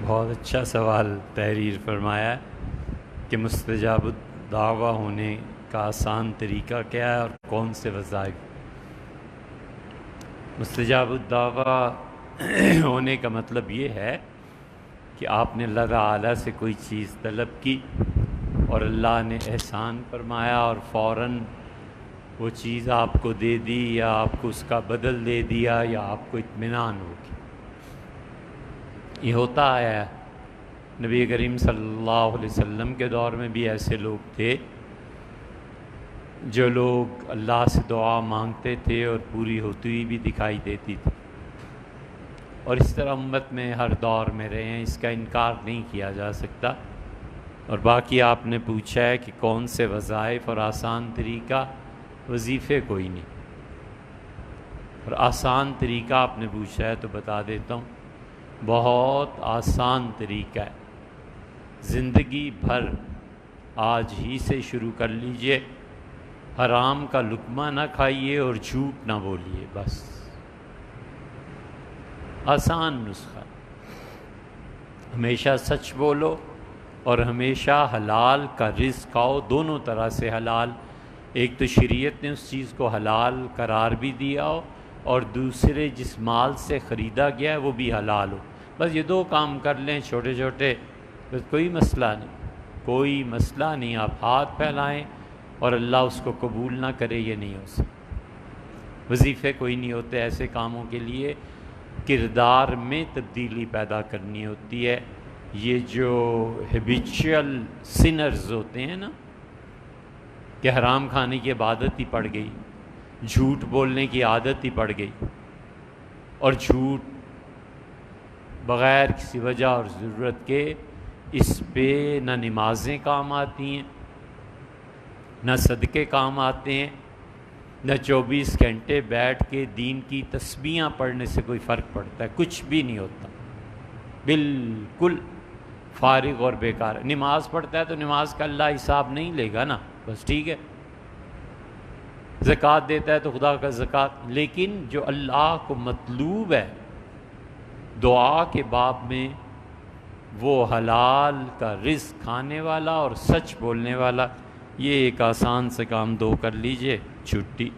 بہت اچھا سوال تحریر فرمایا ہے کہ مستجاب الدعویٰ ہونے کا آسان طریقہ کیا ہے اور کون سے وظائف۔ مستجاب الدعویٰ ہونے کا مطلب یہ ہے کہ آپ نے اللہ تعالیٰ سے کوئی چیز طلب کی اور اللہ نے احسان فرمایا اور فوراً وہ چیز آپ کو دے دی یا آپ کو اس کا بدل دے دیا یا آپ کو اطمینان ہو گیا۔ یہ ہوتا ہے، نبی کریم صلی اللہ علیہ وسلم کے دور میں بھی ایسے لوگ تھے جو لوگ اللہ سے دعا مانگتے تھے اور پوری ہوتی ہوئی بھی دکھائی دیتی تھی، اور اس طرح امت میں ہر دور میں رہے ہیں، اس کا انکار نہیں کیا جا سکتا۔ اور باقی آپ نے پوچھا ہے کہ کون سے وظائف اور آسان طریقہ، وظیفے کوئی نہیں، اور آسان طریقہ آپ نے پوچھا ہے تو بتا دیتا ہوں، بہت آسان طریقہ ہے، زندگی بھر آج ہی سے شروع کر لیجئے، حرام کا لقمہ نہ کھائیے اور جھوٹ نہ بولیے، بس آسان نسخہ۔ ہمیشہ سچ بولو اور ہمیشہ حلال کا رزق کھاؤ، دونوں طرح سے حلال، ایک تو شریعت نے اس چیز کو حلال قرار بھی دیا ہو، اور دوسرے جس مال سے خریدا گیا ہے وہ بھی حلال ہو، بس یہ دو کام کر لیں چھوٹے چھوٹے، بس کوئی مسئلہ نہیں، کوئی مسئلہ نہیں۔ آپ ہاتھ پھیلائیں اور اللہ اس کو قبول نہ کرے، یہ نہیں ہو سکتا۔ وظیفے کوئی نہیں ہوتے، ایسے کاموں کے لیے کردار میں تبدیلی پیدا کرنی ہوتی ہے۔ یہ جو ہیبیچول سنرز ہوتے ہیں نا، کہ حرام کھانے کی عادت ہی پڑ گئی، جھوٹ بولنے کی عادت ہی پڑ گئی، اور جھوٹ بغیر کسی وجہ اور ضرورت کے، اس پہ نہ نمازیں کام آتی ہیں، نہ صدقے کام آتے ہیں، نہ 24 گھنٹے بیٹھ کے دین کی تسبیحاں پڑھنے سے کوئی فرق پڑتا ہے، کچھ بھی نہیں ہوتا، بالکل فارغ اور بیکار۔ نماز پڑھتا ہے تو نماز کا اللہ حساب نہیں لے گا نا، بس ٹھیک ہے۔ زکوٰۃ دیتا ہے تو خدا کا زکوٰۃ، لیکن جو اللہ کو مطلوب ہے دعا کے باب میں، وہ حلال کا رزق کھانے والا اور سچ بولنے والا، یہ ایک آسان سے کام دو کر لیجئے، چھٹی۔